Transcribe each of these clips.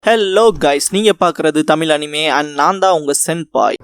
Hello guys, நீங்க பார்க்குறது Tamil anime and நான் தான் உங்க சென்பாய்.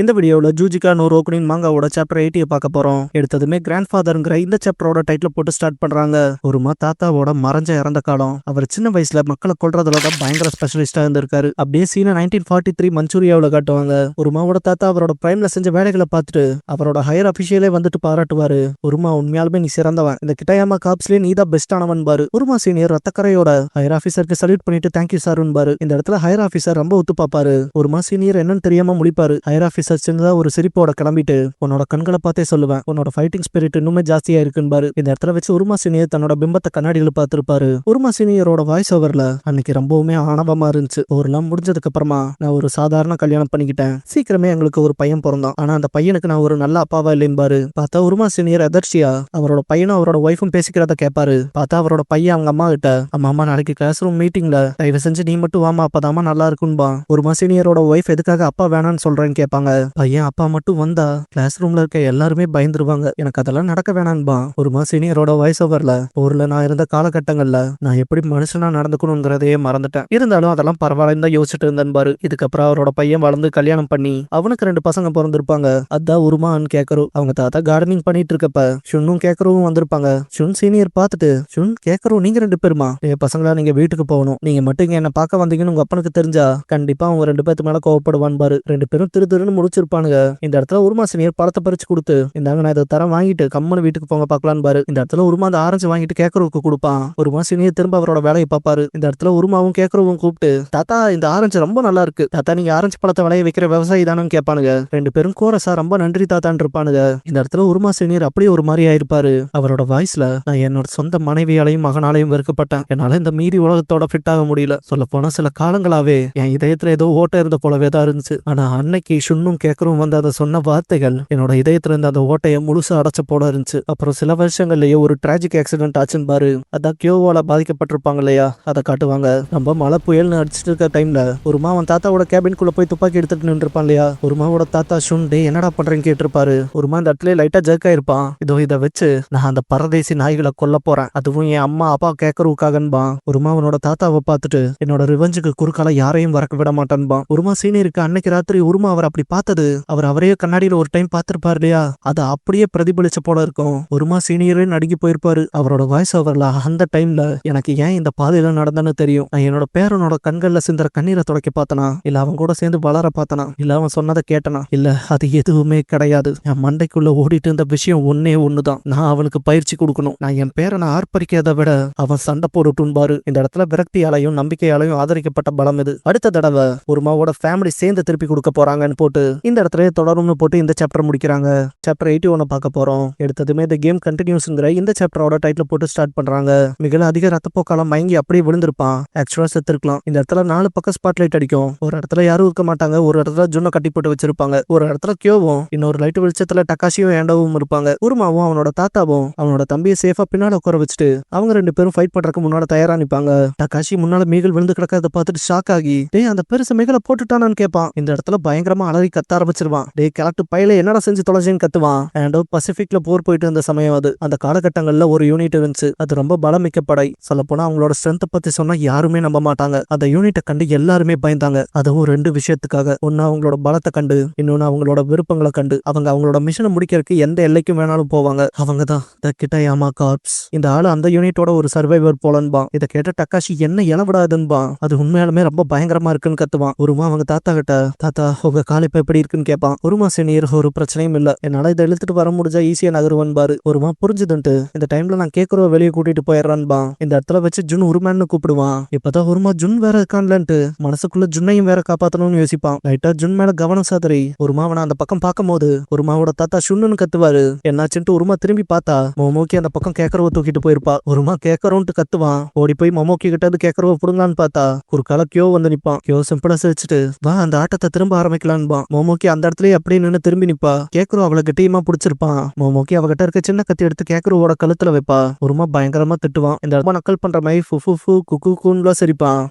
இந்த வீடியோவில் ஜூஜிகா நோ ரோக்குனின் மாங்காவோட சாப்டர் 80 பார்க்க போறோம். எடுத்ததுமே கிராண்ட் ஃபாதர்ங்கிற இந்த சாப்டரோட டைட்டில் போட்டு ஸ்டார்ட் பண்றாங்க. ஒருமா தாத்தாவோட மறைஞ்ச இறந்த காலம். அவர் சின்ன வயசுல மக்களை கொல்றதுல தான் பயங்கர ஸ்பெஷலிஸ்டா இருந்திருக்காரு. அப்படியே சீன 1943 மஞ்சூரியாவில் காட்டுவாங்க. ஒருமாவோட தாத்தா அவரோட பிரைம்ல செஞ்ச வேலைகளை பார்த்துட்டு அவரோட ஹையர் அபிஷியலே வந்துட்டு பாராட்டுவாரு. ஒருமா உண்மையாலுமே நீ சிறந்தவன், இந்த கிட்டயாமா காப்ஸ்லயே நீ தான் பெஸ்ட் ஆனவன் பாரு. ஒருமா சீனியர் ரத்தக்கரையோட ஹையர் ஆஃபீஸருக்கு சல்யூட் பண்ணிட்டு தேங்க்யூ சார்னு பாரு. இந்த இடத்துல ஹையர் ஆஃபீஸர் ரொம்ப ஒத்து பாப்பாரு. ஒருமா சீனியர் என்னன்னு தெரியாம முடிப்பாரு. ஹையர் ஆஃபீஸர் சின்னதா ஒரு சிரிப்போட கிளம்பிட்டு உன்னோட கண்களை பார்த்தே சொல்லுவேன், உன்னோட ஃபைட்டிங் ஸ்பிரிட் இன்னுமே ஜாஸ்தியா இருக்குன்னு. இந்த இடத்துல வச்சு உருமா சீனியர் தன்னோட பிம்பத்தை கண்ணாடியில் பார்த்திருப்பாரு. உருமா சீனியரோட வாய்ஸ் ஓவர்ல அன்னைக்கு ரொம்பவுமே ஆணவமா இருந்துச்சு. ஒருலாம் முடிஞ்சதுக்கு அப்புறமா நான் ஒரு சாதாரண கல்யாணம் பண்ணிக்கிட்டேன். சீக்கிரமே எங்களுக்கு ஒரு பையன் பிறந்தான். ஆனா அந்த பையனுக்கு நான் ஒரு நல்ல அப்பாவா இல்லைன்னு பார்த்தா உருமா சீனியர் எதர்ச்சியா அவரோட பையனும் அவரோட ஒய்ஃபும் பேசிக்கிறத கேட்பாரு. பார்த்தா அவரோட பையன் அவங்க அம்மா கிட்ட, அம்மா நாளைக்கு கிளாஸ் ரூம் மீட்டிங்ல தயவு செஞ்சு நீ மட்டும் வாமா, அப்பதாமா நல்லா இருக்கும்பா. உருமா சீனியரோட ஒய்ஃப் எதுக்காக அப்பா வேணான்னு சொல்றேன்னு கேட்பாங்க. பையன் அப்பா மட்டும் வந்தா கிளாஸ் ரூம்ல இருக்க எல்லாருமே பயந்துருவாங்க, எனக்கு அதெல்லாம் நடக்க வேணான்பா. ஒரு சீனியரோட வாய்ஸ் ஓவர்ல ஊர்ல நான் இருந்த காலகட்டங்கள்ல நான் எப்படி மனுஷனா நடந்துக்கணுங்கிறதையே மறந்துட்டேன். இருந்தாலும் அதெல்லாம் பரவாயில்ல தான் யோசிச்சுட்டு இருந்தேன் பாரு. இதுக்கப்புறம் அவரோட பையன் வளர்ந்து கல்யாணம் பண்ணி அவனுக்கு 2 பசங்க பிறந்திருப்பாங்க. அதான் உருமான்னு கேக்கரும். அவங்க தாத்தா கார்டனிங் பண்ணிட்டு இருக்கப்ப ஷுன்னும் கேக்கரும் வந்திருப்பாங்க. ஷுன் சீனியர் பார்த்துட்டு, ஷுன் கேக்கரும் நீங்க 2 பேருமா? பசங்களா நீங்க வீட்டுக்கு போகணும், நீங்க மட்டும் இங்க என்ன பார்க்க வந்தீங்கன்னு உங்க அப்பனுக்கு தெரிஞ்சா கண்டிப்பா அவங்க 2 பேருக்கு மேல கோவப்படுவான் பாரு. 2 பேரும் திருன்னு முடிச்சிருப்பானுங்க. இந்த இடத்துல உருமா சீனியர் பழத்தை பறிச்சு கொடுத்து, இந்தாங்க நான் இதை தரம் வாங்கிட்டு கம்மனு வீட்டுக்கு போங்க பார்க்கலான்னு பாரு. இந்த இடத்துல உருமா அந்த ஆரஞ்சு வாங்கிட்டு கேக்கருக்கு கொடுப்பான். உருமா சீனியர் திரும்ப அவரோட வேலையை பார்ப்பாரு. இந்த இடத்துல உருமாவும் கேக்கரும் கூப்பிட்டு, தாத்தா இந்த ஆரஞ்சு ரொம்ப நல்லா இருக்கு தாத்தா, நீங்க ஆரஞ்சு பழத்தை விளைய வைக்கிற விவசாயி தானு கேட்பானுங்க. 2 பேரும் கோரஸா ரொம்ப நன்றி தாத்தான்னு இருப்பானுங்க. இந்த இடத்துல உருமா சீனியர் அப்படியே ஒரு மாதிரி ஆயிருப்பாரு. அவரோட வாய்ஸ்ல, நான் என்னோட சொந்த மனைவியாலையும் மகனாலையும் வெறுக்கப்பட்டேன், என்னால இந்த மீறி உலகத்தோட ஃபிட் ஆக முடியல. சொல்ல போனா சில காலங்களாவே என் இதயத்துல ஏதோ ஓட்ட இருந்த போலவே தான் இருந்துச்சு. ஆனா அன்னைக்கு ஷுன்னும் கேக்கரும் வந்து அதை சொன்ன வார்த்தைகள் என்னோட இதயத்துல இருந்த அந்த ஓட்டையை முழுசா அடைச்ச போல இருந்துச்சு. அப்புறம் சில வருஷங்கள்லயே ஒரு டிராஜிக் ஆக்சிடென்ட் ஆச்சுன்னு பாரு. அதான் கியோவால பாதிக்கப்பட்டிருப்பாங்க இல்லையா, அதை காட்டுவாங்க. நம்ம மழை புயல்னு அடிச்சுட்டு இருக்க டைம்ல ஒருமா அவன் தாத்தாவோட கேபின்குள்ள போய் துப்பாக்கி எடுத்துட்டு நின்றுப்பான் இல்லையா. ஒருமாவோட தாத்தா ஷுன், டே என்னடா பண்றேன்னு கேட்டிருப்பாரு. ஒருமா இந்த இடத்துல லைட்டா ஜர்க் ஆயிருப்பான். இதோ இதை வச்சு நான் அந்த பரதேசி நாய்களை கொல்ல போறேன், அதுவும் என் அம்மா அப்பா கேக்கருக்காகன்பான். ஒருமா அவனோட தாத்தாவை பார்த்துட்டு, என்னோட ரிவெஞ்சுக்கு குறுக்கால யாரையும் வரக்க விட மாட்டான்பான். ஒருமா சீனியருக்கு அன்னைக்கு ராத்திரி ஒருமா அவர் அப்படி பார்த்தது அவரே கண்ணாடியில ஒரு டைம் பார்த்திருப்பாரு இல்லையா, அதை அப்படியே பிரதிபலிச்ச போல இருக்கும். ஒருமா சீனியரே நடுங்கி போயிருப்பாரு. அவரோட வாய்ஸ் ஓவர்ல, அந்த டைம்ல எனக்கு ஏன் இந்த பாதையில நடந்தன்னு தெரியும், நான் என்னோட பேரனோட கண்கள்ல சிந்துற கண்ணீரை துடைக்க பார்த்தனா, இல்ல அவன் கூட சேர்ந்து வளர பார்த்தனா, இல்ல அவன் சொன்னதை கேட்டனா, இல்ல அது எதுவுமே கிடையாது. என் மண்டைக்குள்ள ஓடிட்டு இருந்த விஷயம் ஒன்னே ஒண்ணுதான், நான் அவனுக்கு பயிற்சி கொடுக்கணும். நான் என் பேரனை ஆர்ப்பரிக்கிறதை விட அவன் சண்டை போட்டுட்டும் பாரு. இந்த இடத்துல விரக்தியாலையும் நம்பிக்கையாலையும் ஆதரிக்கப்பட்ட பலம் இது. அடுத்த தடவை ஒருமாவோட ஃபேமிலி சேர்ந்து திருப்பி கொடுக்க போறாங்கன்னு போட்டு இந்த இடத்துல தொடரும்னு போட்டு இந்த சாப்டர் முடிக்கிறாங்க. சாப்டர் 81 பார்க்க போறோம். எடுத்ததுமே இந்த கேம் கண்டினியூஸ்ங்கிற இந்த சாப்டரோட டைட்டில் போட்டு ஸ்டார்ட் பண்றாங்க. மிக அதிக ரத்தப்போக்காலம் மயங்கி அப்படியே விழுந்திருப்பான். ஆக்சுவலா செத்துருக்கலாம். இந்த இடத்துல 4 பக்கம் ஸ்பாட்லைட் அடிக்கும். ஒரு இடத்துல யாரும் இருக்க மாட்டாங்க, ஒரு இடத்துல ஜுன்ன கட்டி போட்டு வச்சிருப்பாங்க, ஒரு இடத்துல கியோவும், இன்னொரு லைட் வெளிச்சத்துல டக்காஷியும் ஏண்டவும் இருப்பாங்க. உருமாவும் அவனோட தாத்தாவும் அவனோட தம்பியை சேஃபா பின்னால உட்கார வச்சுட்டு அவங்க 2 பேரும் ஃபைட் பண்றதுக்கு முன்னால தயாரா நிப்பாங்க. டக்காஷி முன்னால மீகல் விழுந்து கிடக்கிறத பார்த்துட்டு ஷாக் ஆகி, டேய் அந்த பெருசு மீகலை போட்டுட்டானான்னு கேட்பான். இந்த இடத்துல பயங்கரமா அலறி கத்த ஆரம்பிச்சிருவான். டே கலெக்ட் பையில என்னடா செஞ்சு தொலைஞ்சேன்னு கத்துவான். அண்ட் பசிபிக்ல போர் போயிட்டு இருந்த சமயம் அது. அந்த காலகட்டங்கள்ல ஒரு யூனிட் இருந்துச்சு, அது ரொம்ப பலமிக்க படை. சொல்ல போனா அவங்களோட ஸ்ட்ரென்த் பத்தி சொன்னா யாருமே நம்ப மாட்டாங்க. அந்த யூனிட்டை கண்டு எல்லாருமே பயந்தாங்க. அதுவும் 2 விஷயத்துக்காக. ஒன்னு அவங்களோட பலத்தை கண்டு, இன்னொன்னு அவங்களோட விருப்பங்களை கண்டு. அவங்களோட மிஷனை முடிக்கிறதுக்கு எந்த எல்லைக்கும் வேணாலும் போவாங்க. அவங்க தான் த கிட்டயாமா கார்ப்ஸ். இந்த ஆளு அந்த யூனிட்டோட ஒரு சர்வைவர் போலன்பான். இதை கேட்ட டக்காஷி என்ன இளவிடாதுன்பான். அது உண்மையாலுமே ரொம்ப பயங்கரமா இருக்குன்னு கத்துவான். ஒருமா அவங்க தாத்தா கிட்ட, தாத்தா உங்க கால் இப்ப எப்படி இருக்குன்னு கேட்பான். ஒருமா சீனியர் ஒரு பிரச்சனையும் இல்ல, என்னால இதை இழுத்துட்டு வர முடிஞ்சா ஈஸியா நகருவன்பாரு. ஒருமா புரிஞ்சுதுன்ட்டு இந்த டைம்ல நான் கேக்குறவ வெளியே கூட்டிட்டு போயிடுறான்பா. இந்த இடத்துல வச்சு ஜுன் உருமான்னு கூப்பிடுவான். இப்பதான் ஒருமா ஜுன் வேற இருக்கான்லன்ட்டு மனசுக்குள்ள ஜுன்னையும் வேற காப்பாத்தணும்னு யோசிப்பான். லைட்டா ஜுன் மேல கவனம் சாதறி ஒருமா அவனை அந்த பக்கம் பார்க்கும் போது ஒருமாவோட தாத்தா ஷுன்னு கத்துவாரு. என்னாச்சுன்ட்டு ஒருமா திரும்பி பார்த்தா மோமோக்கி அந்த பக்கம் கேக்கரவ தூக்கிட்டு போயிருப்பா. ஒருமா கேக்கறோன்ட்டு கத்துவான். ஓடி போய் மோமோக்கி கிட்ட இருந்து கேக்கரவ புடுங்கலான்னு பார்த்தா ஒரு கால கியோ வந்து நிப்பான். கியோ சிம்பிளா சிரிச்சுட்டு வா அந்த ஆட்டத்தை திரும்ப ஆரம்பிக்கலான்பா. மோமோக்கி அந்த இடத்துலயே அப்படியே நின்று திரும்பி நிப்பா. கேக்கரோ அவளை கட்டியமா பிடிச்சிருப்பான். மோமோக்கி அவகிட்ட இருக்க சின்ன கத்தி எடுத்து கேக்கரோட கழுத்துல வைப்பா. ஒருமா பயங்கரமா திட்டுவான். இந்த இடமா நக்கல் பண்ற மாதிரி ஃபுஃபு குக்கு கூன்லாம் சிரிப்பான்.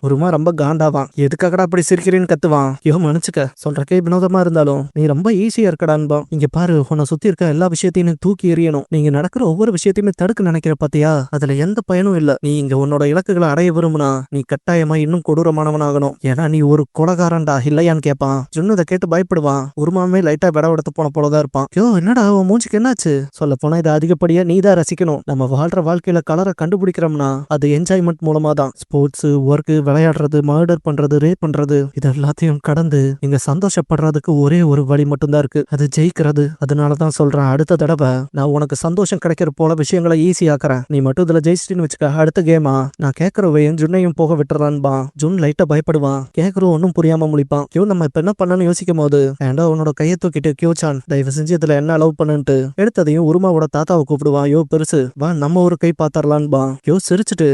ஒருமா ரொம்ப காண்டாவான். எதுக்காகடா அப்படி சிரிக்கிறேன்னு கத்துவான். மன்னிச்சுக்க, சொல்றக்கே வினோதமா இருந்தாலும் நீ ரொம்ப ஈஸியா இருக்கடான்பா. இங்க பாரு, உன்னை சுத்தி இருக்க எல்லா விஷயத்தையும் தூக்கி எறியணும். நீங்க நடக்கிற ஒவ்வொரு விஷயத்தையுமே தடுக்க நினைக்கிற பாத்தியா, அதுல எந்த பயனும் இல்ல. நீ இங்க உன்னோட இலக்குகளை அடைய விரும்புனா நீ கட்டாயமா இன்னும் கொடூரமானவனாகணும். ஏன்னா நீ ஒரு கொலகாரன்டா இல்லையான்னு கேட்பான். ஜுன்னு இதை கேட்டு பயப்படுவான். உருமாமே லைட்டா விடவெடுத்து போன போலதான் இருப்பான். என்னடா உன் மூஞ்சிக்கு என்னாச்சு? சொல்ல போனா இதை அதிகப்படியா நீ தான் ரசிக்கணும். நம்ம வாழ்ற வாழ்க்கையில கலரை கண்டுபிடிக்கிறோம்னா அது என்ஜாய்மெண்ட் மூலமா தான். ஸ்போர்ட்ஸ், ஒர்க், விளையாடுறது, மர்டர் பண்றது, ரேப் பண்றது, இது எல்லாத்தையும் கடந்து இங்க சந்தோஷப்படுறதுக்கு ஒரே ஒரு வழி மட்டும்தான் இருக்கு, அது ஜெயிக்கிறது. அதனாலதான் சொல்றேன், அடுத்த தடவை நான் உனக்கு சந்தோஷம் கிடைக்கிற போல விஷயங்களை ஈஸியாக்குறேன். நீ மட்டும் இதுல ஜெயிச்சிட்டின்னு வச்சுக்க, அடுத்த கேமா நான் கேட்கறவையும் ஜுன்னையும் போக விட்டுறான்பா. ஜுன் லைட்டா பயப்படுவான். கேட்கறோம் ஒன்னும் புரியாம முழிப்பான். நம்ம இப்ப என்ன பண்ணனு யோசிக்கும் போது ஏண்டா உன்னோட கையை தூக்கிட்டு கியோசான் தயவு செஞ்சு இதுல என்ன அலோவ் பண்ணுன்ட்டு எடுத்ததையும் உருமாவோட தாத்தாவை கூப்பிடுவான். பெருசு வா நம்ம ஒரு கை பாத்தரலான்பா. சிரிச்சுட்டு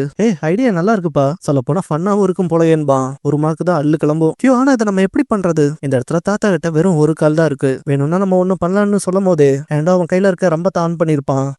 ஐடியா நல்லா இருக்குப்பா, சொல்ல போனா ஃபன்னாவும் இருக்கும் போலயேன்பா. ஒரு மார்க்கு தான் அள்ளு கிளம்பும். ஆனா இதை நம்ம எப்படி பண்றது? இந்த இடத்துல தாத்தா கிட்ட வெறும் ஒரு கால் தான் இருக்கு. வேணும்னா நம்ம ஒண்ணு பண்ணலாம்னு சொல்லும் போதே ஏண்டா அவன் கையில இருக்க ரொம்ப ஆன் பண்ணிருப்பான்.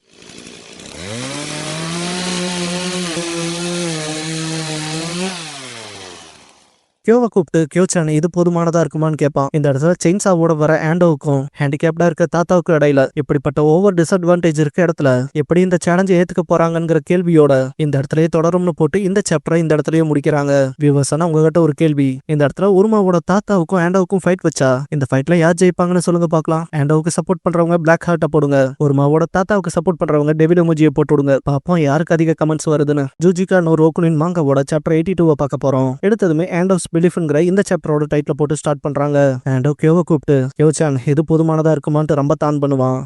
கியோவை கூப்பிட்டு கியோச்சான் இது போதுமானதா இருக்குமான்னு கேட்பான். இந்த இடத்துல செயின்சாவோட வர ஆண்டோவுக்கும் ஹேண்டிகேப்டா இருக்க தாத்தாவுக்கும் இடையில இப்படிப்பட்ட ஓவர் டிஸ்அட்வான்டேஜ் இருக்க இடத்துல எப்படி இந்த சேலஞ்சை ஏத்துக்க போறாங்கிற கேள்வியோட இந்த இடத்துலயே தொடரும்னு போட்டு இந்த சாப்டரை இந்த இடத்துலயே முடிக்கிறாங்க. வியூவர்ஸான உங்ககிட்ட ஒரு கேள்வி, இந்த இடத்துல உருமாவோட தாத்தாவுக்கும் ஆண்டோவுக்கும் ஃபைட் வச்சா இந்த ஃபைட்ல யார் ஜெயிப்பாங்கன்னு சொல்லுங்க பாக்கலாம். ஆண்டோவுக்கு சப்போர்ட் பண்றவங்க பிளாக் ஹார்ட்டை போடுங்க, உருமாவோட தாத்தாவுக்கு சப்போர்ட் பண்றவங்க டெவில் எமோஜியை போட்டு விடுங்க. பாப்போம் யாருக்கு அதிக கமெண்ட்ஸ் வருதுன்னு. ஜூஜிகா நோ ரோக்குனின் மாங்காவோட சாப்டர் 82 பார்க்க போறோம். எடுத்ததுமே ஆண்டோஸ் பிலீஃப்ங்கிற இந்த சாப்டரோட டைட்டில் போட்டு ஸ்டார்ட் பண்றாங்க. அண்ட் கியோவை கூப்பிட்டு கியோசான் இது போதுமானதா இருக்குமான்ட்டு ரொம்ப தான் பண்ணுவான்.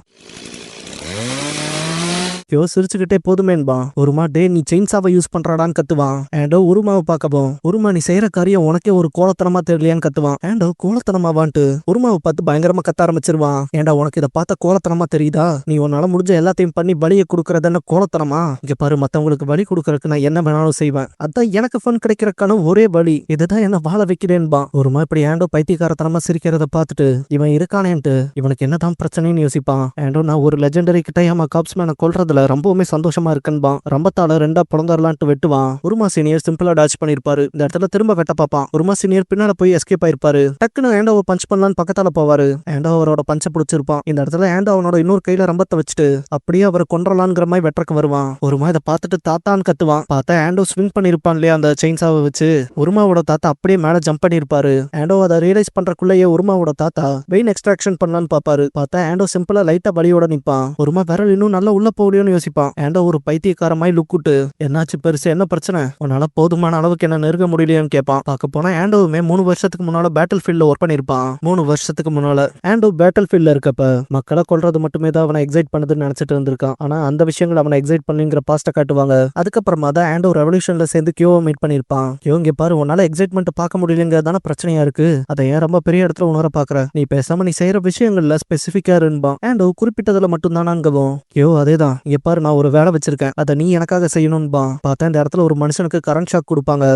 சிரிச்சுக்கிட்டே போதுமேன்பா. ஒருமா டே நீ செயின்சாவை யூஸ் பண்றாடான்னு கத்துவான். ஆண்டோ உருமாவை பார்க்கவும் உருமா நீ செய்யற காரியம் உனக்கே ஒரு கோலத்தனமா தெரியலையான்னு கத்துவான். ஆண்டோ கோலத்தனமாவான்ட்டு உருமாவை பார்த்து பயங்கரமா கத்த ஆரம்பிச்சிருவான். ஏண்டா உனக்கு இதை பார்த்த கோலத்தனமா தெரியுதா? நீ உன்னால முடிஞ்ச எல்லாத்தையும் பண்ணி வழியை கொடுக்கறதுன்னு கோலத்தனமா? இங்க பாரு, மத்தவங்களுக்கு வழி கொடுக்கறதுக்கு நான் என்ன வேணாலும் செய்வேன். அதான் எனக்கு ஃபன் கிடைக்கிறக்கான ஒரே வழி, இதுதான் என்ன வாழ வைக்கிறேன்பா. ஒருமா இப்படி ஆண்டோ பைத்தியக்காரத்தனமா சிரிக்கிறத பார்த்துட்டு இவன் இருக்கானேன்ட்டு இவனுக்கு என்னதான் பிரச்சனைன்னு யோசிப்பான். ஆண்டோ நான் ஒரு லெஜெண்டரி கிட்டையாமா காப்ஸ்மேனை கொல்றதுல ரொம்பவுமே சந்தோஷமா இருக்குன்பா. ரம்பத்தால ரெண்டா பிறந்தரலான்ட்டு வெட்டுவான். உருமா சீனியர் சிம்பிளா டாச் பண்ணிருப்பாரு. இந்த இடத்துல திரும்ப வெட்ட பாப்பான். உருமா சீனியர் பின்னால போய் எஸ்கேப் ஆயிருப்பாரு. டக்குன்னு ஆண்டோவை பஞ்ச் பண்ணலான்னு பக்கத்தால போவாரு. ஆண்டோ அவரோட பஞ்ச பிடிச்சிருப்பான். இந்த இடத்துல ஆண்டோ அவனோட இன்னொரு கையில ரம்பத்தை வச்சுட்டு அப்படியே அவரை கொன்றலான்ங்கிற மாதிரி வெட்டக்கு வருவான். உருமா இதை பார்த்துட்டு தாத்தான்னு கத்துவான். பார்த்தா ஆண்டோ ஸ்விங் பண்ணிருப்பான் இல்லையா அந்த செயின்சாவை வச்சு. உருமாவோட தாத்தா அப்படியே மேல ஜம்ப் பண்ணிருப்பாரு. ஆண்டோ அதை ரியலைஸ் பண்றக்குள்ளேயே உருமாவோட தாத்தா வெயின் எக்ஸ்ட்ராக்ஷன் பண்ணலான்னு பாப்பாரு. பார்த்தா ஆண்டோ சிம்பிளா லைட்டா வலியோட நிப்பான். உருமா விரல் இன்னும் நல்லா உள்ள போகலையோன்னு யோசிப்பான். ஆண்டோ ஒரு பைத்தியக்காரமாய் லுக்குட்டு என்னாச்சு பெருசு, என்ன பிரச்சனை, உன்னால போதுமான அளவுக்கு என்ன நெருங்க முடியலையான்னு கேட்பான். பார்க்க போனா ஆண்டோவுமே 3 வருஷத்துக்கு முன்னால பேட்டில் ஃபீல்ட்ல ஒர்க் பண்ணிருப்பான். 3 வருஷத்துக்கு முன்னால ஆண்டோ பேட்டில் ஃபீல்ட்ல இருக்கப்ப மக்களை கொல்றது மட்டுமே தான் அவனை எக்ஸைட் பண்ணதுன்னு நினைச்சிட்டு இருந்திருக்கான். ஆனா அந்த விஷயங்கள் அவனை எக்ஸைட் பண்ணுங்கிற பாஸ்ட காட்டுவாங்க. அதுக்கப்புறமா தான் ஆண்டோ ரெவல்யூஷன்ல சேர்ந்து கியோவை மீட் பண்ணிருப்பான். கியோ இங்க பாரு, உன்னால எக்ஸைட்மெண்ட் பார்க்க முடியலங்கிறதான பிரச்சனையா இருக்கு, அதை ஏன் ரொம்ப பெரிய இடத்துல உணர பாக்குற, நீ பேசாம நீ செய்யற விஷயங்கள்ல ஸ்பெசிபிக்கா இருப்பான். ஆண்டோ குறிப்பிட்டதுல மட்டும் தான் அங்கவும். கியோ அதேதான், இங்க பாரு நான் ஒரு வேலை வச்சிருக்கேன், அதை நீ எனக்காக செய்யணும்பா. பார்த்தா இந்த இடத்துல ஒரு மனுஷனுக்கு கரண்ட் ஷாக் கொடுப்பாங்க.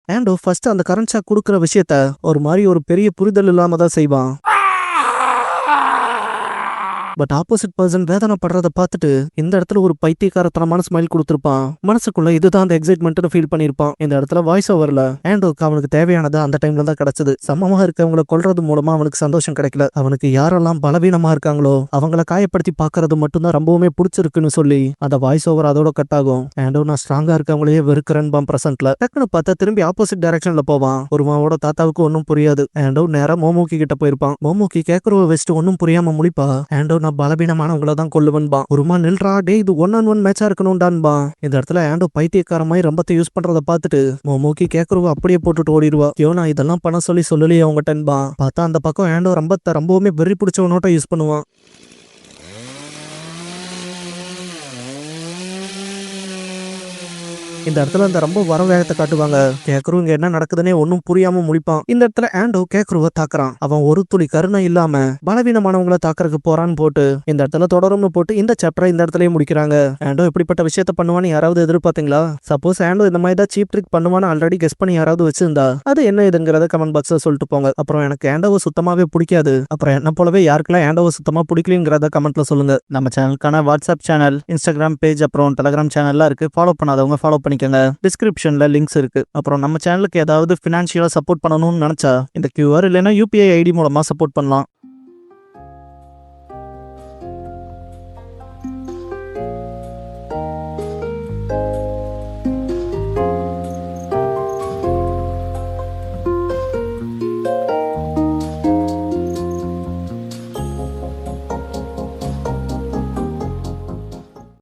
ஆண்டோ ஃபர்ஸ்ட் அந்த கரண்ட் ஷாக் கொடுக்குற விஷயத்த ஒரு மாதிரி ஒரு பெரிய புரிதல் இல்லாம தான் செய்வான். பட் ஆப்போசிட் பர்சன் வேதனைப்படுறத பார்த்துட்டு இந்த இடத்துல ஒரு பைத்தியக்காரத்தனமான ஸ்மைல் கொடுத்துருப்பான். மனசுக்குள்ள இதுதான் அந்த எக்ஸைட்மெண்ட்னு ஃபீல் பண்ணிருப்பான். இந்த இடத்துல வாய்ஸ் ஓவர்ல ஆண்டோக்கு அவனுக்கு தேவையானது அந்த டைம்ல தான் கிடைச்சது. சமமா இருக்கவங்களை கொல்றது மூலமா அவனுக்கு சந்தோஷம் கிடைக்கல, அவனுக்கு யாரெல்லாம் பலவீனமா இருக்காங்களோ அவங்கள காயப்படுத்தி பாக்குறது மட்டும்தான் ரொம்பவுமே பிடிச்சிருக்குன்னு சொல்லி அந்த வாய்ஸ் ஓவர் அதோட கட் ஆகும். ஆண்டோ நான் ஸ்ட்ராங்கா இருக்கவங்களையே வெறுக்கிறேன்பா பிரசன்ட்ல. டக்குன்னு பார்த்தா திரும்பி ஆப்போசிட் டைரக்ஷன்ல போவான். ஒரு மாவோட தாத்தாவுக்கு ஒன்னும் புரியாது. ஆண்டோ நேரா மோமோக்கி கிட்ட போயிருப்பான். மோமோக்கி கேக்குறவ வச்சுட்டு ஒன்னும் புரியாம முழிப்பா. ஆண்டோ நான் பலவீனமானவங்கள தான் கொல்லுவேன்பா. ஒருமா நில்றா டேய், இது 1-on-1 மேட்சா இருக்கணும்டான்பா. இந்த இடத்துல ஆண்டோ பைத்தியக்கார மாதிரி ரம்பத்தை யூஸ் பண்றத பார்த்துட்டு மோமோக்கி கேக்குறவ அப்படியே போட்டுட்டு ஓடிடுவா. ஐயோ நான் இதெல்லாம் பண்ண சொல்லலையே அவங்கட்டன்பா. பார்த்தா அந்த பக்கம் ஆண்டோ ரம்பத்தை ரொம்பவுமே வெறி பிடிச்சவனோட்ட யூஸ் பண்ணுவான். இந்த இடத்துல அந்த ரொம்ப வர வேகத்தை காட்டுவாங்க. கேக்கரு இங்க என்ன நடக்குதுன்னே ஒன்னும் புரியாம முழிப்பான். இந்த இடத்துல ஆண்டோ கேக்கருவ தாக்குறான். அவன் ஒரு துளி கருணை இல்லாம பலவீனமானவங்களை தாக்குறதுக்கு போறான்னு போட்டு இந்த இடத்துல தொடரும்னு போட்டு இந்த சாப்டரை இந்த இடத்துலயே முடிக்கிறாங்க. ஆண்டோ இப்படிப்பட்ட விஷயத்த பண்ணுவான்னு யாராவது எதிர்பார்த்தீங்களா? சப்போஸ் ஆண்டோ இந்த மாதிரி தான் சீப் ட்ரிக் பண்ணுவான்னு ஆல்ரெடி கெஸ் பண்ணி யாராவது வச்சிருந்தா அது என்ன இதுங்கிறத கமெண்ட் பாக்ஸ்ல சொல்லிட்டு போங்க. அப்புறம் எனக்கு ஆண்டோவை சுத்தமாவே பிடிக்காது. அப்புறம் என்ன போலவே யாருக்கெல்லாம் ஆண்டோவை சுத்தமா பிடிக்கலங்கிறத கமெண்ட்ல சொல்லுங்க. நம்ம சேனலுக்கான வாட்ஸ்அப் சேனல், இன்ஸ்டாகிராம் பேஜ், அப்புறம் டெலிகிராம் சேனல்லாம் இருக்கு. ஃபாலோ பண்ணாதவங்க ஃபாலோ பண்ணிக்கோங்க. டிஸ்கிரிப்ஷன்ல லிங்க்ஸ் இருக்கு. அப்புறம் நம்ம சேனலுக்கு ஏதாவது ஃபினான்ஷியலா சப்போர்ட் பண்ணணும்னு நினைச்சா இந்த QR இல்லைன்னா UPI ID மூலமா சப்போர்ட் பண்ணலாம்.